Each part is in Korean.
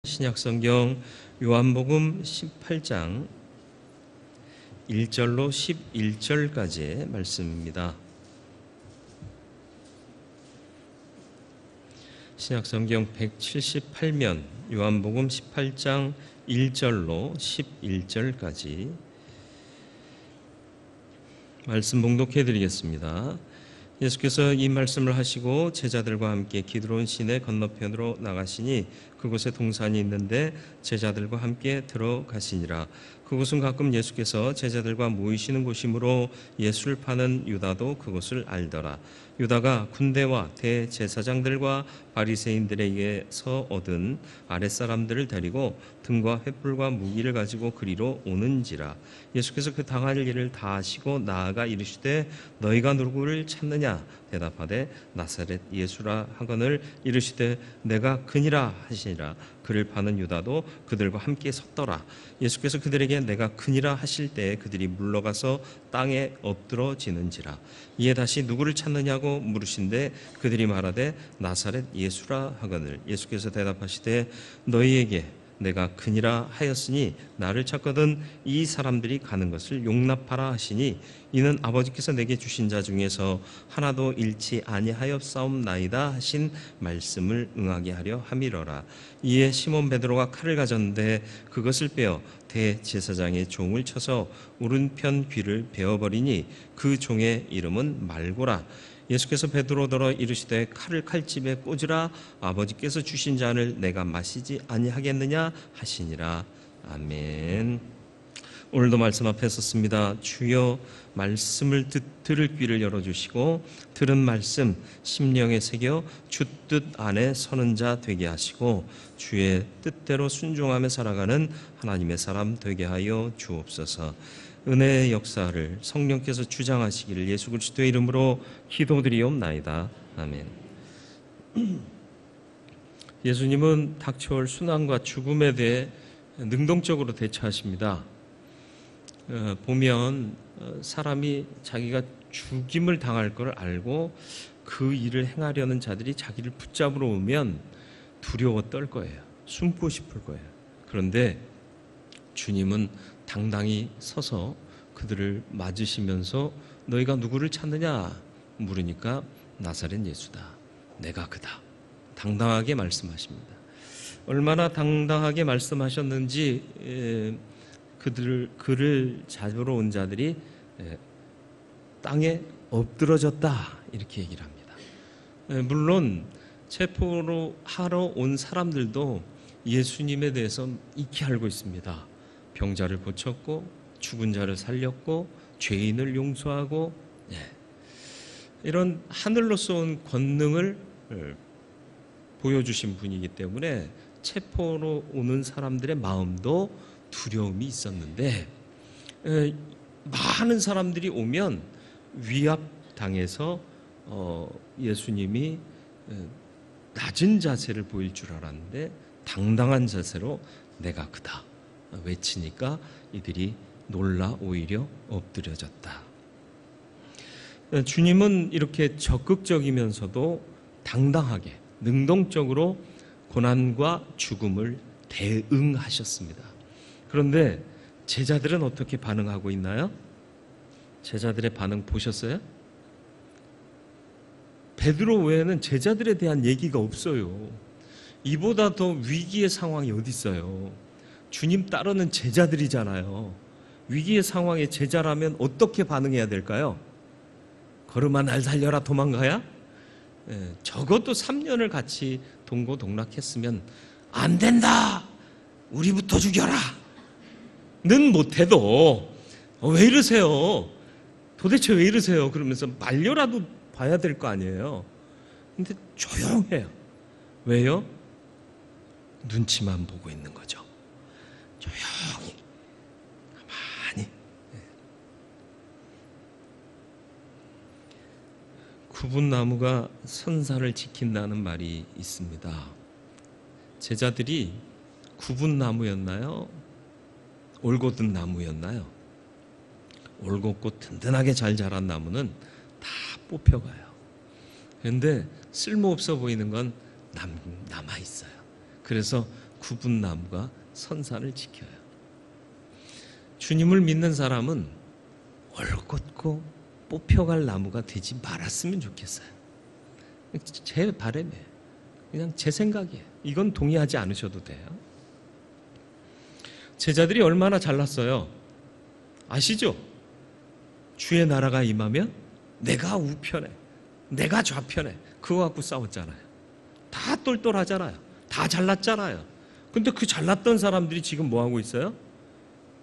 신약성경 요한복음 18장 1절로 11절까지의 말씀입니다. 신약성경 178면 요한복음 18장 1절로 11절까지 말씀 봉독해 드리겠습니다. 예수께서 이 말씀을 하시고 제자들과 함께 기드론 시내 건너편으로 나가시니 그곳에 동산이 있는데 제자들과 함께 들어가시니라. 그곳은 가끔 예수께서 제자들과 모이시는 곳이므로 예수를 파는 유다도 그곳을 알더라. 유다가 군대와 대제사장들과 바리새인들에게서 얻은 아랫사람들을 데리고 등과 횃불과 무기를 가지고 그리로 오는지라. 예수께서 그 당할 일을 다 아시고 나아가 이르시되 너희가 누구를 찾느냐 대답하되 나사렛 예수라 하거늘 이르시되 내가 그니라 하시니라. 그를 파는 유다도 그들과 함께 섰더라. 예수께서 그들에게 내가 그니라 하실 때 그들이 물러가서 땅에 엎드러지는지라. 이에 다시 누구를 찾느냐고 물으신데 그들이 말하되 나사렛 예수라 하거늘 예수께서 대답하시되 너희에게 내가 그니라 하였으니 나를 찾거든 이 사람들이 가는 것을 용납하라 하시니 이는 아버지께서 내게 주신 자 중에서 하나도 잃지 아니하였사옵나이다 하신 말씀을 응하게 하려 함이러라. 이에 시몬 베드로가 칼을 가졌는데 그것을 빼어 대제사장의 종을 쳐서 오른편 귀를 베어버리니 그 종의 이름은 말고라. 예수께서 베드로더러 이르시되 칼을 칼집에 꽂으라. 아버지께서 주신 잔을 내가 마시지 아니하겠느냐 하시니라. 아멘. 오늘도 말씀 앞에 섰습니다. 주여 말씀을 들을 귀를 열어주시고 들은 말씀 심령에 새겨 주 뜻 안에 서는 자 되게 하시고 주의 뜻대로 순종하며 살아가는 하나님의 사람 되게 하여 주옵소서. 은혜의 역사를 성령께서 주장하시기를 예수 그리스도의 이름으로 기도드리옵나이다. 아멘. 예수님은 닥쳐올 순환과 죽음에 대해 능동적으로 대처하십니다. 보면 사람이 자기가 죽임을 당할 걸 알고 그 일을 행하려는 자들이 자기를 붙잡으러 오면 두려워 떨 거예요. 숨고 싶을 거예요. 그런데 주님은 당당히 서서 그들을 맞으시면서 너희가 누구를 찾느냐 물으니까 나사렛 예수다. 내가 그다. 당당하게 말씀하십니다. 얼마나 당당하게 말씀하셨는지 그를 잡으러 온 자들이 땅에 엎드러졌다 이렇게 얘기를 합니다. 물론 체포로 하러 온 사람들도 예수님에 대해서 익히 알고 있습니다. 병자를 고쳤고 죽은 자를 살렸고 죄인을 용서하고 이런 하늘로서 온 권능을 보여주신 분이기 때문에 체포로 오는 사람들의 마음도 두려움이 있었는데 많은 사람들이 오면 위압당해서 예수님이 낮은 자세를 보일 줄 알았는데 당당한 자세로 내가 그다 외치니까 이들이 놀라 오히려 엎드려졌다. 주님은 이렇게 적극적이면서도 당당하게 능동적으로 고난과 죽음을 대응하셨습니다. 그런데 제자들은 어떻게 반응하고 있나요? 제자들의 반응 보셨어요? 베드로 외에는 제자들에 대한 얘기가 없어요. 이보다 더 위기의 상황이 어디 있어요? 주님 따르는 제자들이잖아요. 위기의 상황에 제자라면 어떻게 반응해야 될까요? 걸음아 날 살려라 도망가야? 적어도 3년을 같이 동고동락했으면 안 된다. 우리부터 죽여라. 는 못해도 왜 이러세요? 도대체 왜 이러세요? 그러면서 말려라도 봐야 될 거 아니에요. 근데 조용해요. 왜요? 눈치만 보고 있는 거죠. 조용히 가만히. 구분나무가 선산을 지킨다는 말이 있습니다. 제자들이 구분나무였나요? 올곧은 나무였나요? 올곧고 든든하게 잘 자란 나무는 다 뽑혀가요. 그런데 쓸모없어 보이는 건 남아있어요. 그래서 굽은 나무가 선산을 지켜요. 주님을 믿는 사람은 올곧고 뽑혀갈 나무가 되지 말았으면 좋겠어요. 제 바람이에요. 그냥 제 생각이에요. 이건 동의하지 않으셔도 돼요. 제자들이 얼마나 잘났어요. 아시죠? 주의 나라가 임하면 내가 우편에, 내가 좌편에, 그거 갖고 싸웠잖아요. 다 똘똘하잖아요. 다 잘났잖아요. 근데 그 잘났던 사람들이 지금 뭐 하고 있어요?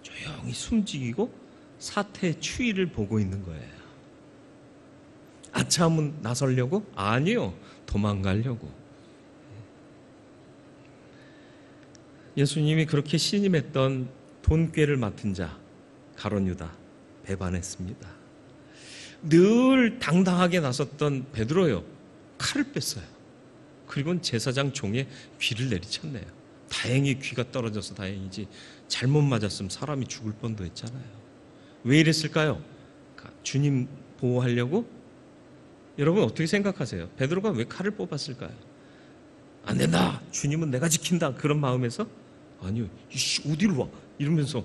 조용히 숨지기고 사태의 추이를 보고 있는 거예요. 아차하면 나서려고? 아니요. 도망가려고. 예수님이 그렇게 신임했던 돈꾀를 맡은 자 가룟 유다 배반했습니다. 늘 당당하게 나섰던 베드로요, 칼을 뺐어요. 그리고는 제사장 종의 귀를 내리쳤네요. 다행히 귀가 떨어져서 다행이지 잘못 맞았으면 사람이 죽을 뻔도 했잖아요. 왜 이랬을까요? 주님 보호하려고? 여러분 어떻게 생각하세요? 베드로가 왜 칼을 뽑았을까요? 안 된다, 주님은 내가 지킨다, 그런 마음에서? 아니요, 이씨 어디로 와, 이러면서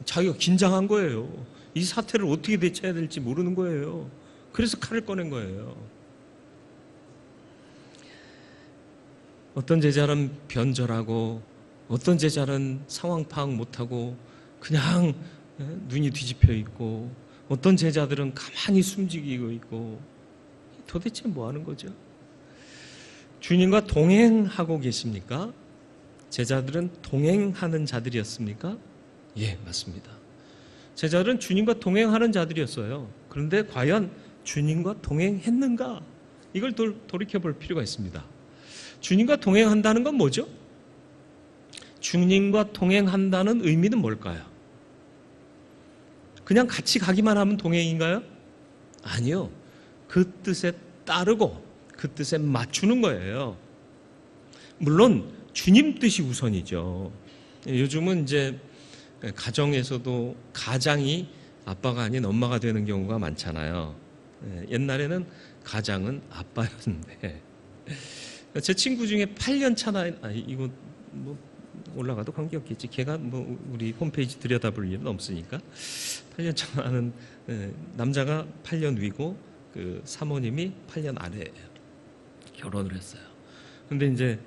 자기가 긴장한 거예요. 이 사태를 어떻게 대처해야 될지 모르는 거예요. 그래서 칼을 꺼낸 거예요. 어떤 제자는 변절하고 어떤 제자는 상황 파악 못하고 그냥 눈이 뒤집혀 있고 어떤 제자들은 가만히 숨지기고 있고, 도대체 뭐 하는 거죠? 주님과 동행하고 계십니까? 제자들은 동행하는 자들이었습니까? 예, 맞습니다. 제자들은 주님과 동행하는 자들이었어요. 그런데 과연 주님과 동행했는가? 이걸 돌이켜 볼 필요가 있습니다. 주님과 동행한다는 건 뭐죠? 주님과 동행한다는 의미는 뭘까요? 그냥 같이 가기만 하면 동행인가요? 아니요. 그 뜻에 따르고 그 뜻에 맞추는 거예요. 물론 주님 뜻이 우선이죠. 요즘은 이제 가정에서도 가장이 아빠가 아닌 엄마가 되는 경우가 많잖아요. 옛날에는 가장은 아빠였는데, 제 친구 중에 8년 차나, 이거 뭐 올라가도 관계없겠지. 걔가 뭐 우리 홈페이지 들여다볼 일은 없으니까. 8년 차 나는 남자가 8년 위고 그 사모님이 8년 아래예요. 결혼을 했어요. 근데 이제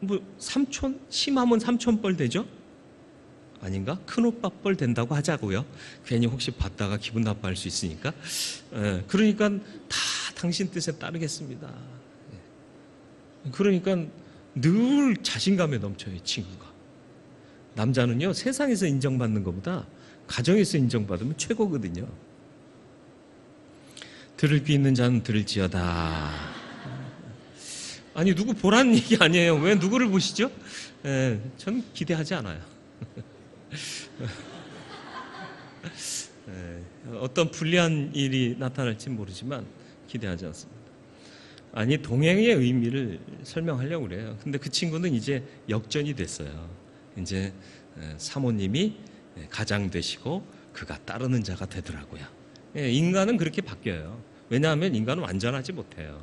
뭐 삼촌, 심하면 삼촌뻘 되죠? 아닌가? 큰오빠뻘 된다고 하자고요. 괜히 혹시 봤다가 기분 나빠할 수 있으니까. 그러니까 다 당신 뜻에 따르겠습니다. 그러니까 늘 자신감에 넘쳐요, 이 친구가. 남자는요, 세상에서 인정받는 것보다 가정에서 인정받으면 최고거든요. 들을 귀 있는 자는 들을지어다. 아니, 누구 보라는 얘기 아니에요. 왜 누구를 보시죠? 저는 기대하지 않아요. 어떤 불리한 일이 나타날지 모르지만 기대하지 않습니다. 아니, 동행의 의미를 설명하려고 그래요. 근데 그 친구는 이제 역전이 됐어요. 이제 사모님이 가장 되시고 그가 따르는 자가 되더라고요. 인간은 그렇게 바뀌어요. 왜냐하면 인간은 완전하지 못해요.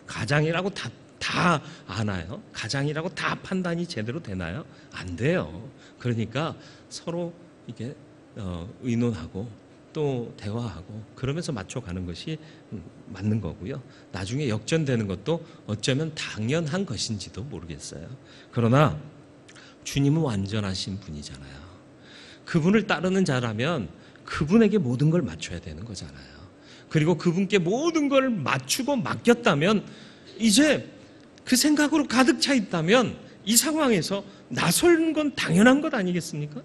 가장이라고 다 아나요? 가장이라고 다 판단이 제대로 되나요? 안 돼요. 그러니까 서로 이게 의논하고 또 대화하고 그러면서 맞춰가는 것이 맞는 거고요. 나중에 역전되는 것도 어쩌면 당연한 것인지도 모르겠어요. 그러나 주님은 완전하신 분이잖아요. 그분을 따르는 자라면 그분에게 모든 걸 맞춰야 되는 거잖아요. 그리고 그분께 모든 걸 맞추고 맡겼다면, 이제 그 생각으로 가득 차 있다면 이 상황에서 나서는 건 당연한 것 아니겠습니까?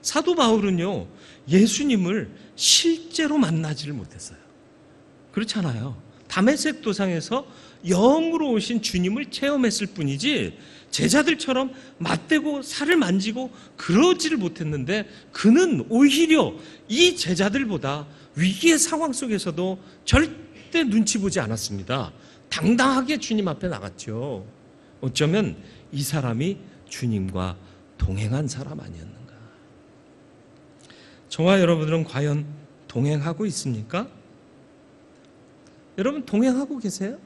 사도 바울은요, 예수님을 실제로 만나지를 못했어요. 그렇잖아요. 다메섹 도상에서 영으로 오신 주님을 체험했을 뿐이지 제자들처럼 맞대고 살을 만지고 그러지를 못했는데, 그는 오히려 이 제자들보다 위기의 상황 속에서도 절대 눈치 보지 않았습니다. 당당하게 주님 앞에 나갔죠. 어쩌면 이 사람이 주님과 동행한 사람 아니었는가. 저와 여러분들은 과연 동행하고 있습니까? 여러분 동행하고 계세요?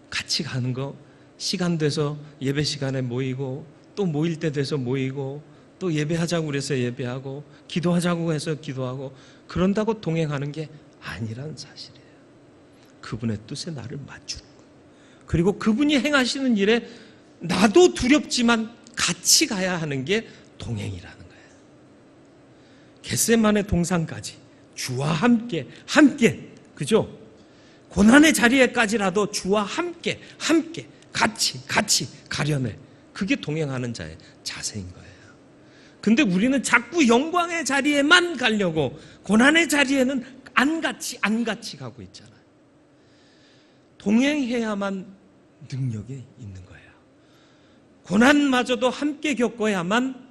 같이 가는 거 시간 돼서 예배 시간에 모이고 또 모일 때 돼서 모이고 또 예배하자고 그래서 예배하고 기도하자고 해서 기도하고 그런다고 동행하는 게 아니란 사실이에요. 그분의 뜻에 나를 맞추는 거예요. 그리고 그분이 행하시는 일에 나도 두렵지만 같이 가야 하는 게 동행이라는 거예요. 겟세마네 동산까지 주와 함께 그죠? 고난의 자리에까지라도 주와 함께 같이 가려내. 그게 동행하는 자의 자세인 거예요. 근데 우리는 자꾸 영광의 자리에만 가려고 고난의 자리에는 안 같이 가고 있잖아요. 동행해야만 능력이 있는 거예요. 고난마저도 함께 겪어야만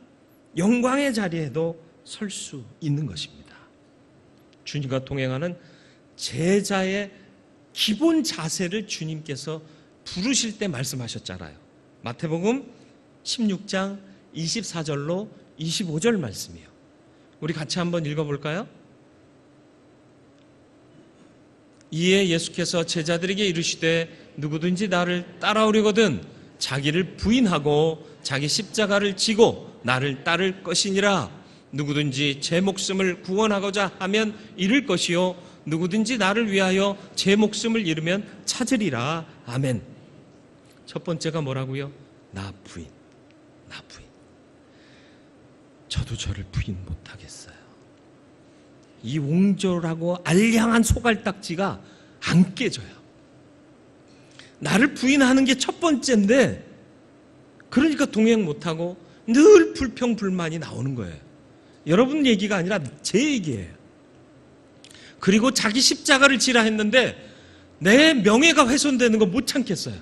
영광의 자리에도 설 수 있는 것입니다. 주님과 동행하는 제자의 기본 자세를 주님께서 부르실 때 말씀하셨잖아요. 마태복음 16장 24절로 25절 말씀이에요. 우리 같이 한번 읽어볼까요? 이에 예수께서 제자들에게 이르시되 누구든지 나를 따라오려거든 자기를 부인하고 자기 십자가를 지고 나를 따를 것이니라. 누구든지 제 목숨을 구원하고자 하면 잃을 것이요 누구든지 나를 위하여 제 목숨을 잃으면 찾으리라. 아멘. 첫 번째가 뭐라고요? 나 부인. 저도 저를 부인 못하겠어요. 이 옹졸하고 알량한 소갈딱지가 안 깨져요. 나를 부인하는 게 첫 번째인데 그러니까 동행 못하고 늘 불평불만이 나오는 거예요. 여러분 얘기가 아니라 제 얘기예요. 그리고 자기 십자가를 지라 했는데 내 명예가 훼손되는 거 못 참겠어요.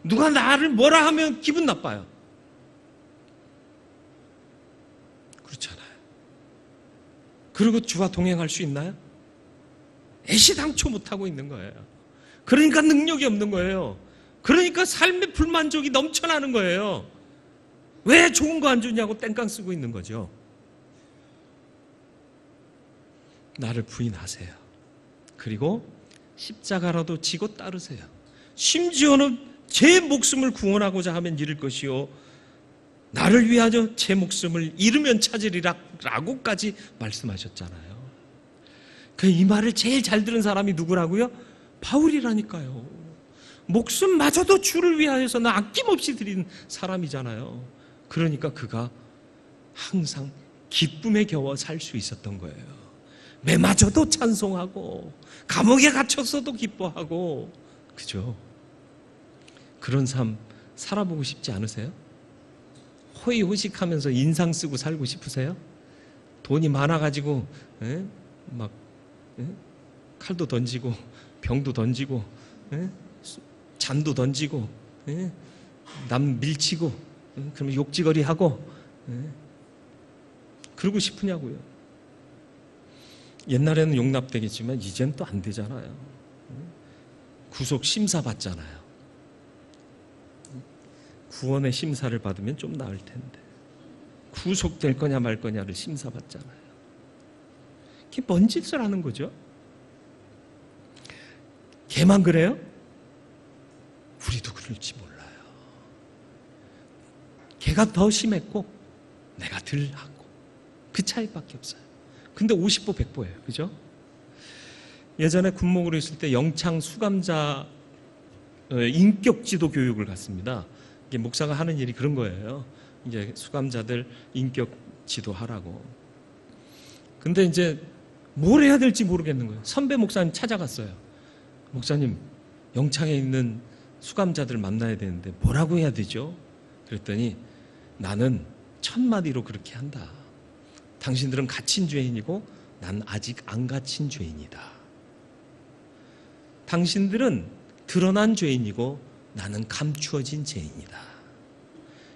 누가 나를 뭐라 하면 기분 나빠요. 그렇잖아요. 그리고 주와 동행할 수 있나요? 애시당초 못하고 있는 거예요. 그러니까 능력이 없는 거예요. 그러니까 삶의 불만족이 넘쳐나는 거예요. 왜 좋은 거 안 주냐고 땡깡 쓰고 있는 거죠. 나를 부인하세요. 그리고 십자가라도 지고 따르세요. 심지어는 제 목숨을 구원하고자 하면 잃을 것이요 나를 위하여 제 목숨을 잃으면 찾으리라 라고까지 말씀하셨잖아요. 이 말을 제일 잘 들은 사람이 누구라고요? 바울이라니까요. 목숨마저도 주를 위하여서는 아낌없이 드린 사람이잖아요. 그러니까 그가 항상 기쁨에 겨워 살 수 있었던 거예요. 매마저도 찬송하고 감옥에 갇혔어도 기뻐하고, 그죠? 그런 삶 살아보고 싶지 않으세요? 호의호식하면서 인상 쓰고 살고 싶으세요? 돈이 많아가지고 막 칼도 던지고 병도 던지고 잔도 던지고 남 밀치고 그러면 욕지거리 하고 그러고 싶으냐고요. 옛날에는 용납되겠지만 이젠 또 안 되잖아요. 구속 심사 받잖아요. 구원의 심사를 받으면 좀 나을 텐데 구속될 거냐 말 거냐를 심사받잖아요. 그게 뭔 짓을 하는 거죠? 걔만 그래요? 우리도 그럴지 몰라요. 걔가 더 심했고 내가 덜 하고 그 차이밖에 없어요. 근데 50보 100보예요. 그죠? 예전에 군목으로 있을 때 영창 수감자 인격지도 교육을 갔습니다. 이게 목사가 하는 일이 그런 거예요. 이제 수감자들 인격 지도하라고. 근데 이제 뭘 해야 될지 모르겠는 거예요. 선배 목사님 찾아갔어요. 목사님, 영창에 있는 수감자들 만나야 되는데 뭐라고 해야 되죠? 그랬더니 나는 1000마디로 그렇게 한다. 당신들은 갇힌 죄인이고 난 아직 안 갇힌 죄인이다. 당신들은 드러난 죄인이고 나는 감추어진 죄인이다.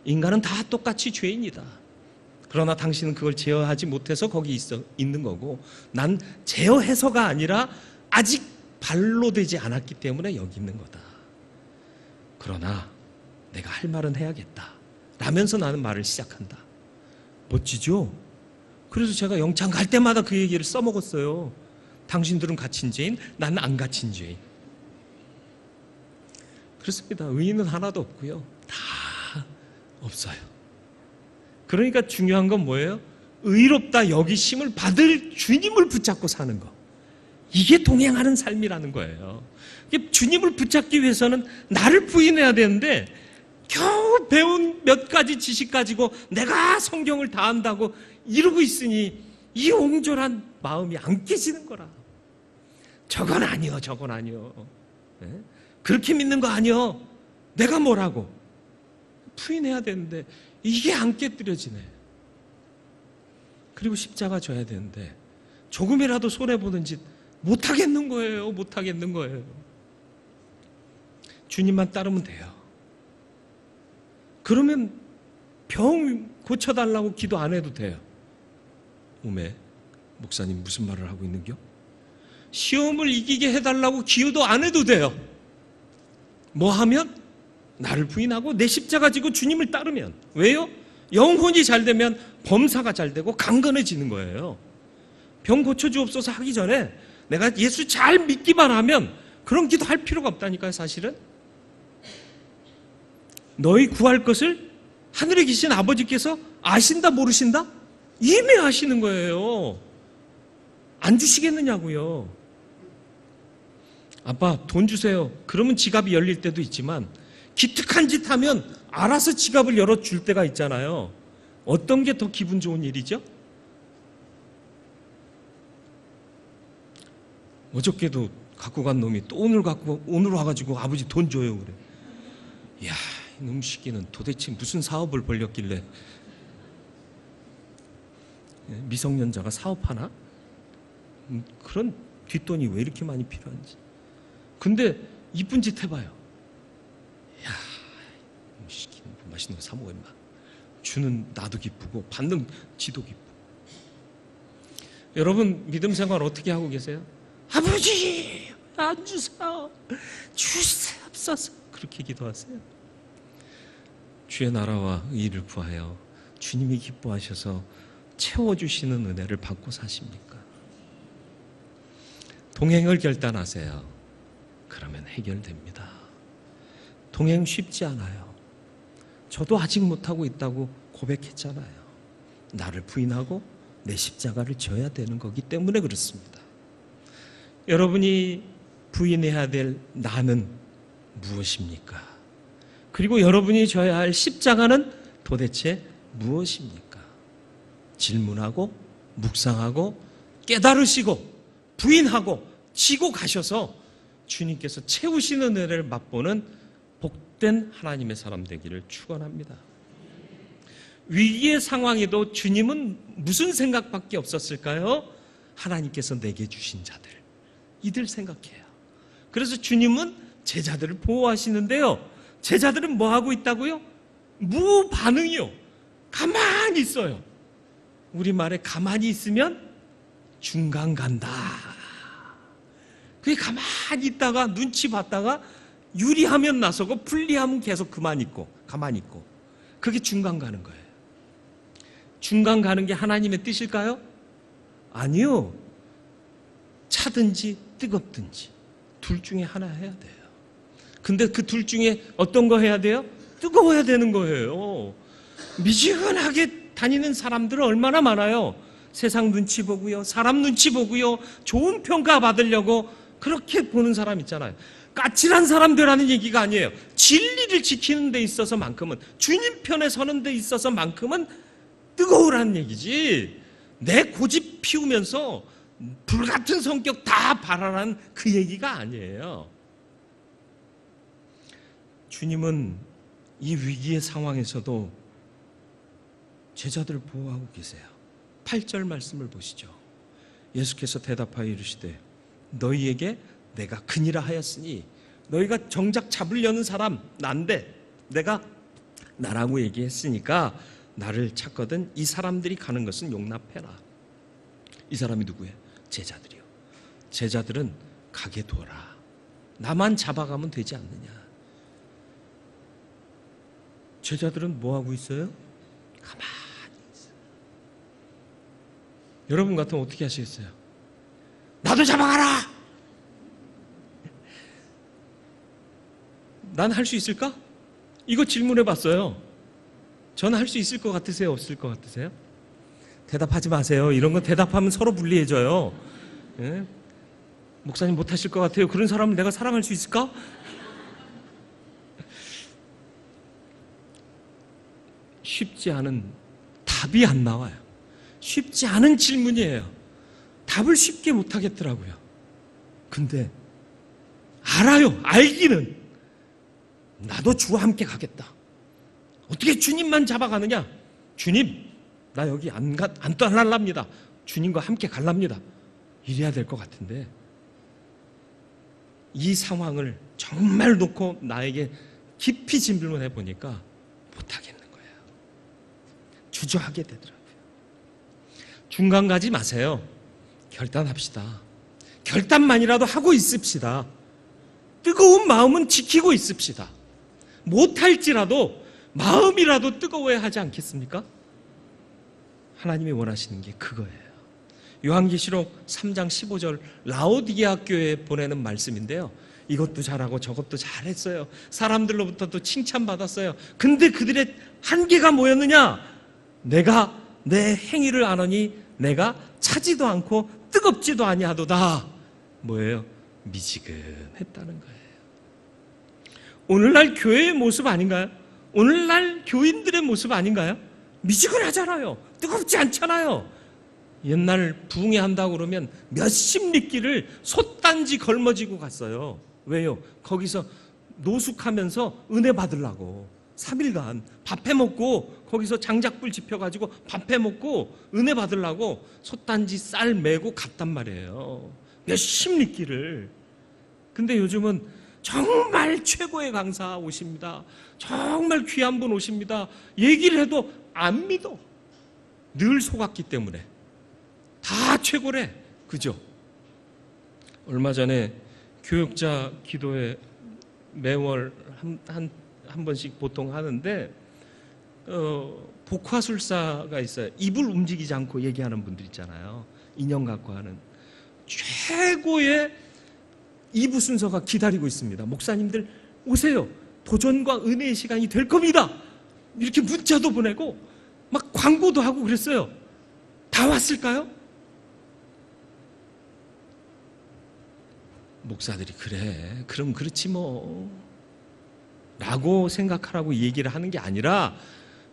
인간은 다 똑같이 죄인이다. 그러나 당신은 그걸 제어하지 못해서 거기 있는 거고 난 제어해서가 아니라 아직 발로 되지 않았기 때문에 여기 있는 거다. 그러나 내가 할 말은 해야겠다 라면서 나는 말을 시작한다. 멋지죠? 그래서 제가 영창 갈 때마다 그 얘기를 써먹었어요. 당신들은 갇힌 죄인, 나는 안 갇힌 죄인. 그렇습니다. 의인은 하나도 없고요. 다 없어요. 그러니까 중요한 건 뭐예요? 의롭다 여기심을 받을 주님을 붙잡고 사는 거. 이게 동행하는 삶이라는 거예요. 주님을 붙잡기 위해서는 나를 부인해야 되는데 겨우 배운 몇 가지 지식 가지고 내가 성경을 다 안다고 이러고 있으니 이 옹졸한 마음이 안 깨지는 거라. 저건 아니요, 저건 아니요. 네? 그렇게 믿는 거 아니요. 내가 뭐라고 부인해야 되는데 이게 안 깨뜨려지네. 그리고 십자가 져야 되는데 조금이라도 손해보는 짓 못하겠는 거예요. 못하겠는 거예요. 주님만 따르면 돼요. 그러면 병 고쳐달라고 기도 안 해도 돼요. 오메, 목사님 무슨 말을 하고 있는겨? 시험을 이기게 해달라고 기도도 안 해도 돼요. 뭐 하면? 나를 부인하고 내 십자가 지고 주님을 따르면. 왜요? 영혼이 잘 되면 범사가 잘 되고 강건해지는 거예요. 병 고쳐주옵소서 하기 전에 내가 예수 잘 믿기만 하면 그런 기도 할 필요가 없다니까요. 사실은 너희 구할 것을 하늘에 계신 아버지께서 아신다 모르신다? 이미 아시는 거예요. 안 주시겠느냐고요. 아빠 돈 주세요. 그러면 지갑이 열릴 때도 있지만 기특한 짓 하면 알아서 지갑을 열어줄 때가 있잖아요. 어떤 게 더 기분 좋은 일이죠? 어저께도 갖고 간 놈이 또 오늘 와가지고 아버지 돈 줘요 그래. 이야, 이놈 시끼는 도대체 무슨 사업을 벌렸길래 미성년자가 사업하나? 그런 뒷돈이 왜 이렇게 많이 필요한지. 근데 이쁜 짓 해봐요. 이야, 이놈 시끼는 맛있는 거 사 먹어 임마. 주는 나도 기쁘고 받는 지도 기쁘고. 여러분 믿음 생활 어떻게 하고 계세요? 아버지 안 주세요. 주시옵소서. 그렇게 기도하세요. 주의 나라와 의를 구하여 주님이 기뻐하셔서 채워주시는 은혜를 받고 사십니까? 동행을 결단하세요. 그러면 해결됩니다. 동행 쉽지 않아요. 저도 아직 못하고 있다고 고백했잖아요. 나를 부인하고 내 십자가를 져야 되는 거기 때문에 그렇습니다. 여러분이 부인해야 될 나는 무엇입니까? 그리고 여러분이 져야 할 십자가는 도대체 무엇입니까? 질문하고 묵상하고 깨달으시고 부인하고 지고 가셔서 주님께서 채우시는 은혜를 맛보는 복된 하나님의 사람 되기를 축원합니다. 위기의 상황에도 주님은 무슨 생각밖에 없었을까요? 하나님께서 내게 주신 자들, 이들 생각해요. 그래서 주님은 제자들을 보호하시는데요, 제자들은 뭐 하고 있다고요? 무반응이요. 가만히 있어요. 우리말에 가만히 있으면 중간 간다. 그게 가만히 있다가 눈치 봤다가 유리하면 나서고 불리하면 계속 가만히 있고. 그게 중간 가는 거예요. 중간 가는 게 하나님의 뜻일까요? 아니요. 차든지 뜨겁든지 둘 중에 하나 해야 돼요. 근데 그 둘 중에 어떤 거 해야 돼요? 뜨거워야 되는 거예요. 미지근하게 다니는 사람들은 얼마나 많아요. 세상 눈치 보고요, 사람 눈치 보고요, 좋은 평가 받으려고 그렇게 보는 사람 있잖아요. 까칠한 사람들하는 얘기가 아니에요. 진리를 지키는 데 있어서만큼은, 주님 편에 서는 데 있어서만큼은 뜨거우라는 얘기지, 내 고집 피우면서 불같은 성격 다 발하라는 그 얘기가 아니에요. 주님은 이 위기의 상황에서도 제자들을 보호하고 계세요. 8절 말씀을 보시죠. 예수께서 대답하여 이르시되 너희에게 내가 그니라 하였으니, 너희가 정작 잡으려는 사람 난데 내가 나라고 얘기했으니까 나를 찾거든 이 사람들이 가는 것은 용납해라. 이 사람이 누구예요? 제자들이요. 제자들은 가게 둬라. 나만 잡아가면 되지 않느냐. 제자들은 뭐 하고 있어요? 가만히 있어요. 여러분 같으면 어떻게 하시겠어요? 나도 잡아가라. 난 할 수 있을까? 이거 질문해 봤어요. 저는 할 수 있을 것 같으세요? 없을 것 같으세요? 대답하지 마세요. 이런 건 대답하면 서로 불리해져요. 예? 목사님 못하실 것 같아요. 그런 사람을 내가 사랑할 수 있을까? 쉽지 않은, 답이 안 나와요. 쉽지 않은 질문이에요. 답을 쉽게 못하겠더라고요. 근데 알아요. 알기는. 나도 주와 함께 가겠다. 어떻게 주님만 잡아가느냐? 주님, 나 여기 안 떠날랍니다. 주님과 함께 갈랍니다. 이래야 될 것 같은데 이 상황을 정말 놓고 나에게 깊이 질문해 보니까 못하겠는 거예요. 주저하게 되더라고요. 중간 가지 마세요. 결단합시다. 결단만이라도 하고 있읍시다. 뜨거운 마음은 지키고 있읍시다. 못할지라도 마음이라도 뜨거워야 하지 않겠습니까? 하나님이 원하시는 게 그거예요. 요한계시록 3장 15절 라오디게아 교회에 보내는 말씀인데요. 이것도 잘하고 저것도 잘했어요. 사람들로부터도 칭찬받았어요. 근데 그들의 한계가 뭐였느냐? 내가 내 행위를 아노니 내가 차지도 않고 뜨겁지도 아니하도다. 뭐예요? 미지근했다는 거예요. 오늘날 교회의 모습 아닌가요? 오늘날 교인들의 모습 아닌가요? 미지근하잖아요. 뜨겁지 않잖아요. 옛날 부흥회 한다고 그러면 몇십 리끼를 솥단지 걸머지고 갔어요. 왜요? 거기서 노숙하면서 은혜 받으려고 3일간 밥 해먹고 거기서 장작불 지펴가지고 밥 해먹고 은혜 받으려고 솥단지 쌀 메고 갔단 말이에요. 몇십 리끼를. 근데 요즘은 정말 최고의 강사 오십니다. 정말 귀한 분 오십니다. 얘기를 해도 안 믿어. 늘 속았기 때문에. 다 최고래. 그죠? 얼마 전에 교육자 기도회 매월 한 번씩 보통 하는데 복화술사가 있어요. 입을 움직이지 않고 얘기하는 분들 있잖아요. 인형 갖고 하는 최고의 2부 순서가 기다리고 있습니다. 목사님들 오세요. 도전과 은혜의 시간이 될 겁니다. 이렇게 문자도 보내고 막 광고도 하고 그랬어요. 다 왔을까요? 목사들이 그래. 그럼 그렇지 뭐. 라고 생각하라고 얘기를 하는 게 아니라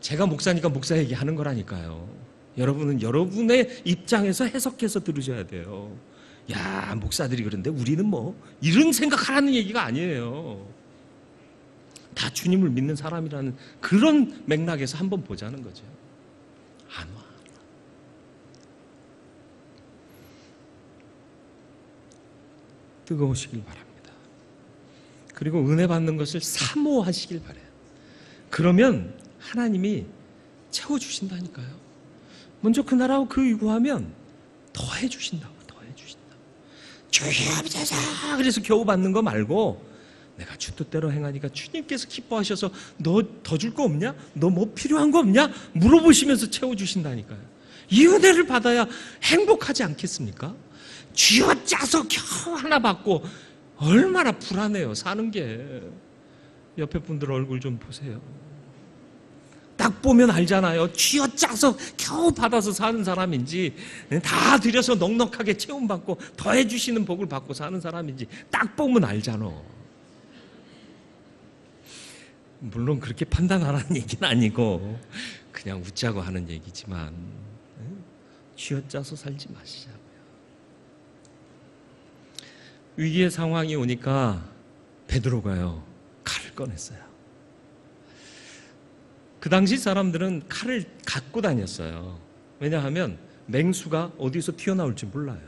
제가 목사니까 목사 얘기하는 거라니까요. 여러분은 여러분의 입장에서 해석해서 들으셔야 돼요. 야, 목사들이 그런데 우리는 뭐 이런 생각하라는 얘기가 아니에요. 다 주님을 믿는 사람이라는 그런 맥락에서 한번 보자는 거죠. 안 와. 뜨거우시길 바랍니다. 그리고 은혜 받는 것을 사모하시길 바라요. 그러면 하나님이 채워주신다니까요. 먼저 그 나라와 그 의구하면 더해 주신다고. 주옵소서. 그래서 겨우 받는 거 말고 내가 주 뜻대로 행하니까 주님께서 기뻐하셔서 너 더 줄 거 없냐? 너 뭐 필요한 거 없냐? 물어보시면서 채워주신다니까요. 이 은혜를 받아야 행복하지 않겠습니까? 쥐어짜서 겨우 하나 받고 얼마나 불안해요. 사는 게. 옆에 분들 얼굴 좀 보세요. 딱 보면 알잖아요. 쥐어짜서 겨우 받아서 사는 사람인지 다 들여서 넉넉하게 채움받고 더해주시는 복을 받고 사는 사람인지 딱 보면 알잖아. 물론 그렇게 판단하라는 얘기는 아니고 그냥 웃자고 하는 얘기지만 쥐어짜서 살지 마시자고요. 위기의 상황이 오니까 베드로가요 칼을 꺼냈어요. 그 당시 사람들은 칼을 갖고 다녔어요. 왜냐하면 맹수가 어디서 튀어나올지 몰라요.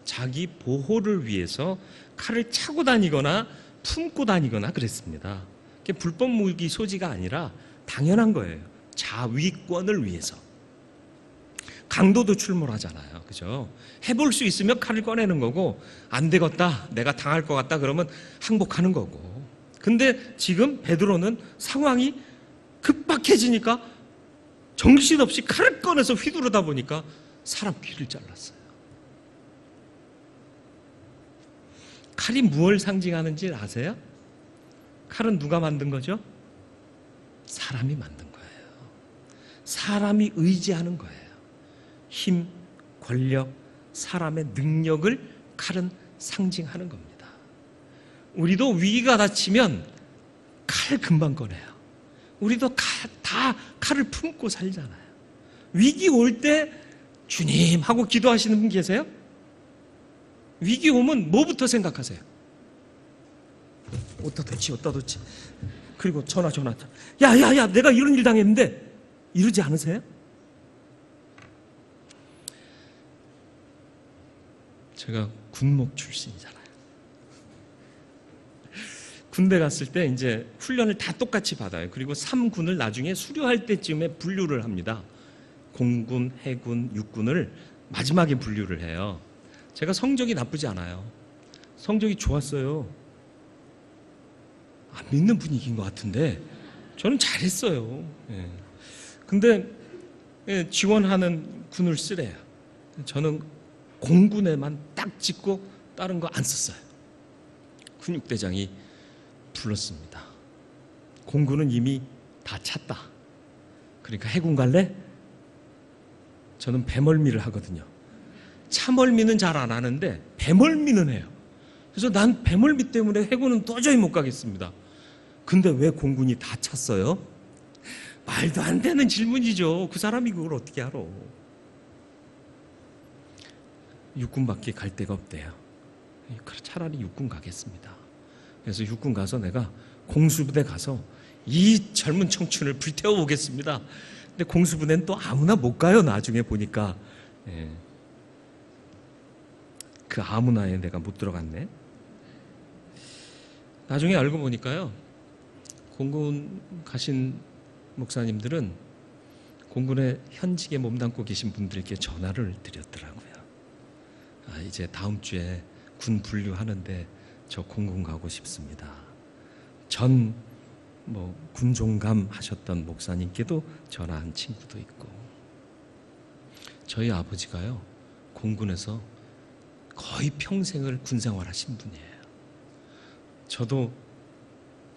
자기 보호를 위해서 칼을 차고 다니거나 품고 다니거나 그랬습니다. 그게 불법 무기 소지가 아니라 당연한 거예요. 자위권을 위해서. 강도도 출몰하잖아요. 그죠? 해볼 수 있으면 칼을 꺼내는 거고 안 되겠다, 내가 당할 것 같다 그러면 항복하는 거고. 근데 지금 베드로는 상황이 급박해지니까 정신없이 칼을 꺼내서 휘두르다 보니까 사람 귀를 잘랐어요. 칼이 무엇을 상징하는지 아세요? 칼은 누가 만든 거죠? 사람이 만든 거예요. 사람이 의지하는 거예요. 힘, 권력, 사람의 능력을 칼은 상징하는 겁니다. 우리도 위기가 닥치면 칼 금방 꺼내요. 우리도 다 칼을 품고 살잖아요. 위기 올 때 주님 하고 기도하시는 분 계세요? 위기 오면 뭐부터 생각하세요? 어디다 뒀지? 그리고 전화. 야, 내가 이런 일 당했는데 이러지 않으세요? 제가 군목 출신이잖아요. 군대 갔을 때 이제 훈련을 다 똑같이 받아요. 그리고 3군을 나중에 수료할 때쯤에 분류를 합니다. 공군, 해군, 육군을 마지막에 분류를 해요. 제가 성적이 나쁘지 않아요. 성적이 좋았어요. 안 믿는 분위기인 것 같은데 저는 잘했어요. 근데 지원하는 군을 쓰래요. 저는 공군에만 딱 찍고 다른 거 안 썼어요. 근육대장이 불렀습니다. 공군은 이미 다 찼다. 그러니까 해군 갈래? 저는 배멀미를 하거든요. 차멀미는 잘 안 하는데 배멀미는 해요. 그래서 난 배멀미 때문에 해군은 도저히 못 가겠습니다. 근데 왜 공군이 다 찼어요? 말도 안 되는 질문이죠. 그 사람이 그걸 어떻게 알아? 육군밖에 갈 데가 없대요. 차라리 육군 가겠습니다. 그래서 육군 가서 내가 공수부대 가서 이 젊은 청춘을 불태워 보겠습니다. 근데 공수부대는 또 아무나 못 가요. 나중에 보니까 그 아무나에 내가 못 들어갔네. 나중에 알고 보니까요, 공군 가신 목사님들은 공군에 현직에 몸담고 계신 분들께 전화를 드렸더라고요. 이제 다음 주에 군 분류하는데 저 공군 가고 싶습니다. 전 군종감 하셨던 목사님께도 전화한 친구도 있고. 저희 아버지가요, 공군에서 거의 평생을 군생활 하신 분이에요. 저도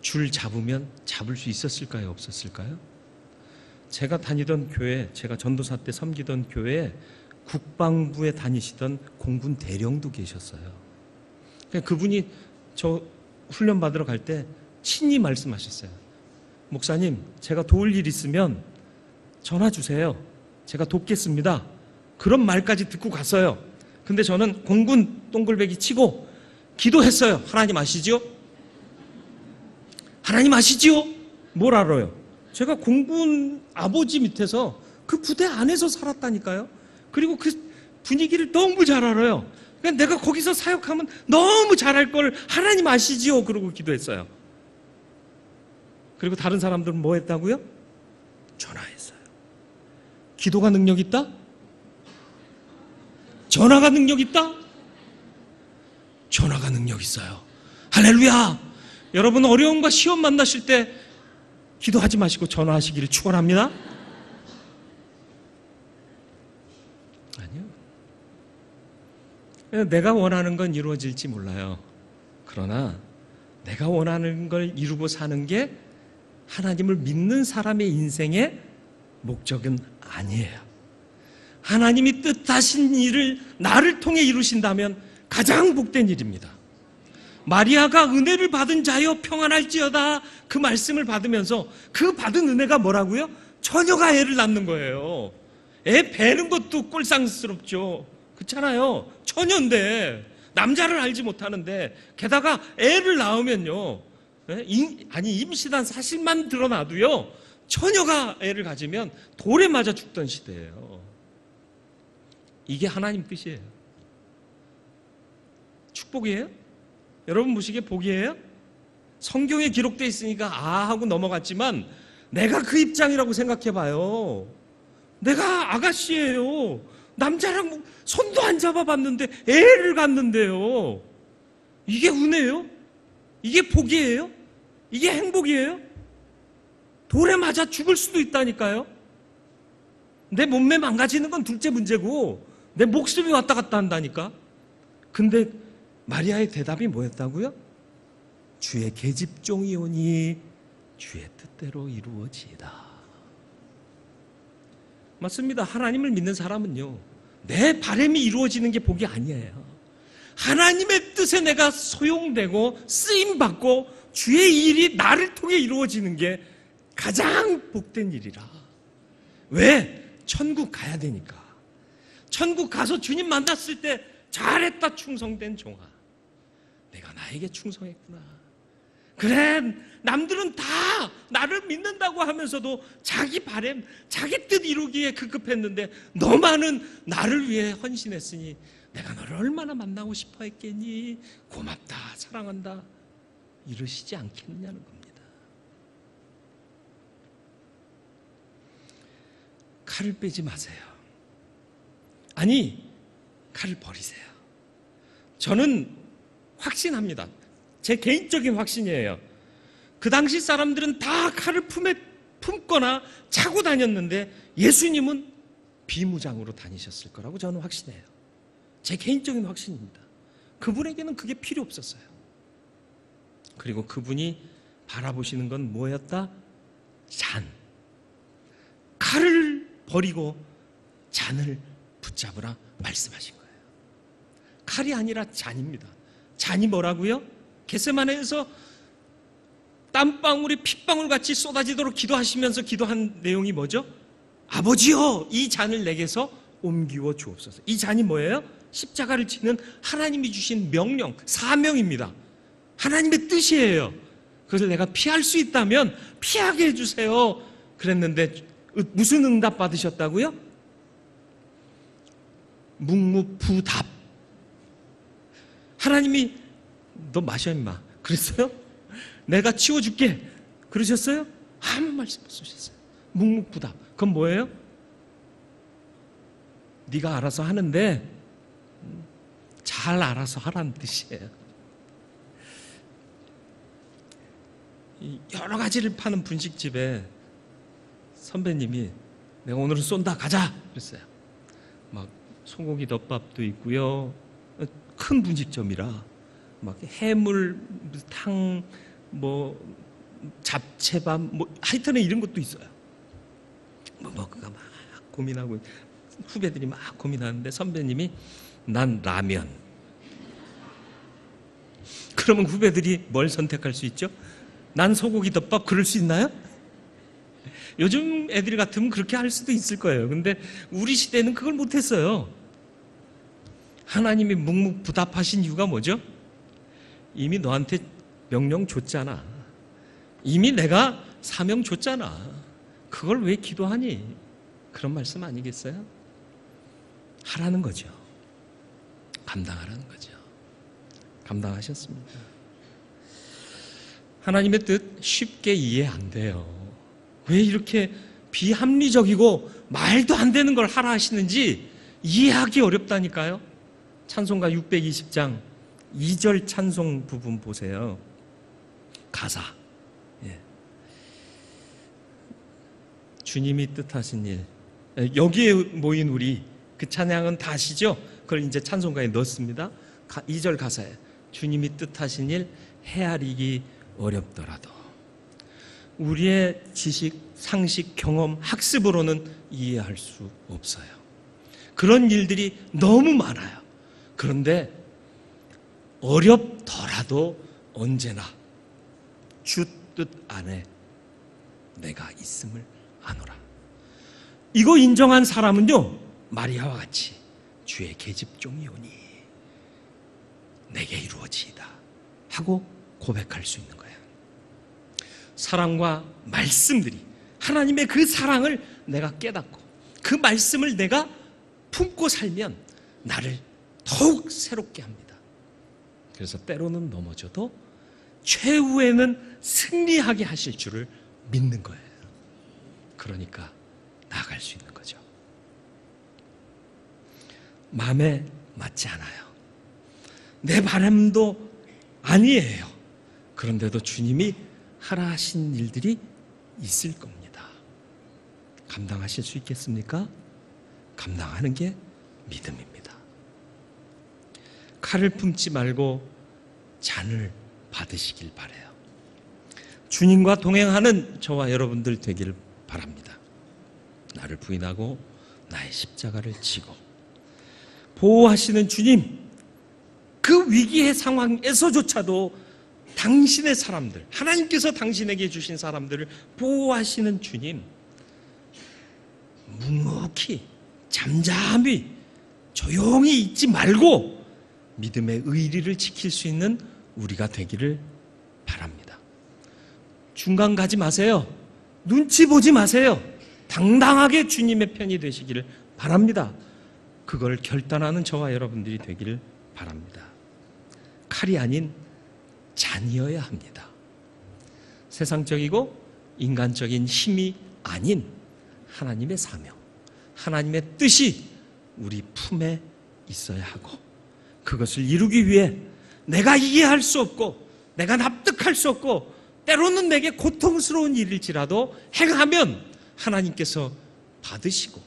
줄 잡으면 잡을 수 있었을까요? 없었을까요? 제가 다니던 교회, 제가 전도사 때 섬기던 교회에 국방부에 다니시던 공군 대령도 계셨어요. 그분이 저 훈련 받으러 갈 때 친히 말씀하셨어요. 목사님, 제가 도울 일 있으면 전화 주세요. 제가 돕겠습니다. 그런 말까지 듣고 갔어요. 근데 저는 공군 동글배기 치고 기도했어요. 하나님 아시죠? 하나님 아시죠? 뭘 알아요? 제가 공군 아버지 밑에서 그 부대 안에서 살았다니까요. 그리고 그 분위기를 너무 잘 알아요. 그러니까 내가 거기서 사역하면 너무 잘할 걸 하나님 아시지요? 그러고 기도했어요. 그리고 다른 사람들은 뭐 했다고요? 전화했어요. 기도가 능력 있다? 전화가 능력 있다? 전화가 능력 있어요. 할렐루야! 여러분 어려움과 시험 만나실 때 기도하지 마시고 전화하시기를 축원합니다. 아니요. 내가 원하는 건 이루어질지 몰라요. 그러나 내가 원하는 걸 이루고 사는 게 하나님을 믿는 사람의 인생의 목적은 아니에요. 하나님이 뜻하신 일을 나를 통해 이루신다면 가장 복된 일입니다. 마리아가 은혜를 받은 자여 평안할지어다, 그 말씀을 받으면서 그 받은 은혜가 뭐라고요? 처녀가 애를 낳는 거예요. 애 배는 것도 꼴상스럽죠. 그렇잖아요. 처녀인데 남자를 알지 못하는데, 게다가 애를 낳으면요, 임신한 사실만 드러나도요, 처녀가 애를 가지면 돌에 맞아 죽던 시대예요. 이게 하나님 뜻이에요. 축복이에요? 여러분 보시기에 복이에요? 성경에 기록되어 있으니까 아 하고 넘어갔지만 내가 그 입장이라고 생각해봐요. 내가 아가씨예요. 남자랑 손도 안 잡아봤는데 애를 갖는데요. 이게 은혜예요? 이게 복이에요? 이게 행복이에요? 돌에 맞아 죽을 수도 있다니까요. 내 몸매 망가지는 건 둘째 문제고 내 목숨이 왔다 갔다 한다니까. 근데 마리아의 대답이 뭐였다고요? 주의 계집종이오니 주의 뜻대로 이루어지이다. 맞습니다. 하나님을 믿는 사람은요, 내 바람이 이루어지는 게 복이 아니에요. 하나님의 뜻에 내가 소용되고 쓰임받고 주의 일이 나를 통해 이루어지는 게 가장 복된 일이라. 왜? 천국 가야 되니까. 천국 가서 주님 만났을 때 잘했다 충성된 종아, 내가 나에게 충성했구나. 그래, 남들은 다 나를 믿는다고 하면서도 자기 바람, 자기 뜻 이루기에 급급했는데 너만은 나를 위해 헌신했으니 내가 너를 얼마나 만나고 싶어 했겠니? 고맙다, 사랑한다, 이러시지 않겠느냐는 겁니다. 칼을 빼지 마세요. 아니, 칼을 버리세요. 저는 확신합니다. 제 개인적인 확신이에요. 그 당시 사람들은 다 칼을 품거나 차고 다녔는데 예수님은 비무장으로 다니셨을 거라고 저는 확신해요. 제 개인적인 확신입니다. 그분에게는 그게 필요 없었어요. 그리고 그분이 바라보시는 건 뭐였다? 잔. 칼을 버리고 잔을 붙잡으라 말씀하신 거예요. 칼이 아니라 잔입니다. 잔이 뭐라고요? 겟세마네에서 땀방울이 핏방울 같이 쏟아지도록 기도하시면서 기도한 내용이 뭐죠? 아버지여, 이 잔을 내게서 옮기워 주옵소서. 이 잔이 뭐예요? 십자가를 지는 하나님이 주신 명령, 사명입니다. 하나님의 뜻이에요. 그래서 내가 피할 수 있다면 피하게 해주세요. 그랬는데 무슨 응답 받으셨다고요? 묵묵부답. 하나님이 너 마셔 임마 그랬어요? 내가 치워줄게 그러셨어요? 아무 말씀 못 쓰셨어요. 묵묵부답. 그건 뭐예요? 네가 알아서 하는데 잘 알아서 하라는 뜻이에요. 여러 가지를 파는 분식집에 선배님이 내가 오늘은 쏜다 가자 그랬어요. 막 소고기 덮밥도 있고요, 큰 분식점이라 막 해물, 탕, 뭐 잡채밥, 뭐 하여튼 이런 것도 있어요. 뭐 그가 막 고민하고 후배들이 막 고민하는데 선배님이 난 라면. 그러면 후배들이 뭘 선택할 수 있죠? 난 소고기 덮밥. 그럴 수 있나요? 요즘 애들 같으면 그렇게 할 수도 있을 거예요. 근데 우리 시대는 그걸 못했어요. 하나님이 묵묵부답하신 이유가 뭐죠? 이미 너한테 명령 줬잖아. 이미 내가 사명 줬잖아. 그걸 왜 기도하니? 그런 말씀 아니겠어요? 하라는 거죠. 감당하라는 거죠. 감당하셨습니다. 하나님의 뜻 쉽게 이해 안 돼요. 왜 이렇게 비합리적이고 말도 안 되는 걸 하라 하시는지 이해하기 어렵다니까요. 찬송가 620장 2절 찬송 부분 보세요. 가사. 예. 주님이 뜻하신 일. 여기에 모인 우리 그 찬양은 다 아시죠? 그걸 이제 찬송가에 넣습니다. 2절 가사에 주님이 뜻하신 일 헤아리기 어렵더라도 우리의 지식, 상식, 경험, 학습으로는 이해할 수 없어요. 그런 일들이 너무 많아요. 그런데 어렵더라도 언제나 주 뜻 안에 내가 있음을 아노라. 이거 인정한 사람은요, 마리아와 같이 주의 계집종이오니 내게 이루어지이다 하고 고백할 수 있는 거예요. 사랑과 말씀들이, 하나님의 그 사랑을 내가 깨닫고 그 말씀을 내가 품고 살면 나를 더욱 새롭게 합니다. 그래서 때로는 넘어져도 최후에는 승리하게 하실 줄을 믿는 거예요. 그러니까 나아갈 수 있는 거죠. 마음에 맞지 않아요. 내 바람도 아니에요. 그런데도 주님이 하라 하신 일들이 있을 겁니다. 감당하실 수 있겠습니까? 감당하는 게 믿음입니다. 칼을 품지 말고 잔을 받으시길 바라요. 주님과 동행하는 저와 여러분들 되기를 바랍니다. 나를 부인하고 나의 십자가를 지고 보호하시는 주님, 그 위기의 상황에서조차도 당신의 사람들, 하나님께서 당신에게 주신 사람들을 보호하시는 주님, 묵묵히 잠잠히 조용히 있지 말고 믿음의 의리를 지킬 수 있는 우리가 되기를 바랍니다. 중간 가지 마세요. 눈치 보지 마세요. 당당하게 주님의 편이 되시기를 바랍니다. 그걸 결단하는 저와 여러분들이 되기를 바랍니다. 칼이 아닌 잔이어야 합니다. 세상적이고 인간적인 힘이 아닌 하나님의 사명, 하나님의 뜻이 우리 품에 있어야 하고, 그것을 이루기 위해 내가 이해할 수 없고 내가 납득할 수 없고 때로는 내게 고통스러운 일일지라도 행하면 하나님께서 받으시고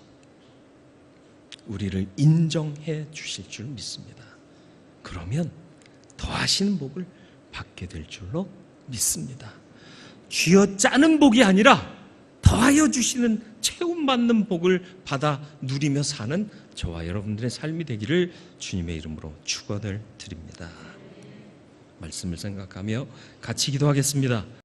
우리를 인정해 주실 줄 믿습니다. 그러면 더하시는 복을 받게 될 줄로 믿습니다. 쥐어짜는 복이 아니라 더하여 주시는 채움받는 복을 받아 누리며 사는 저와 여러분들의 삶이 되기를 주님의 이름으로 축원을 드립니다. 말씀을 생각하며 같이 기도하겠습니다.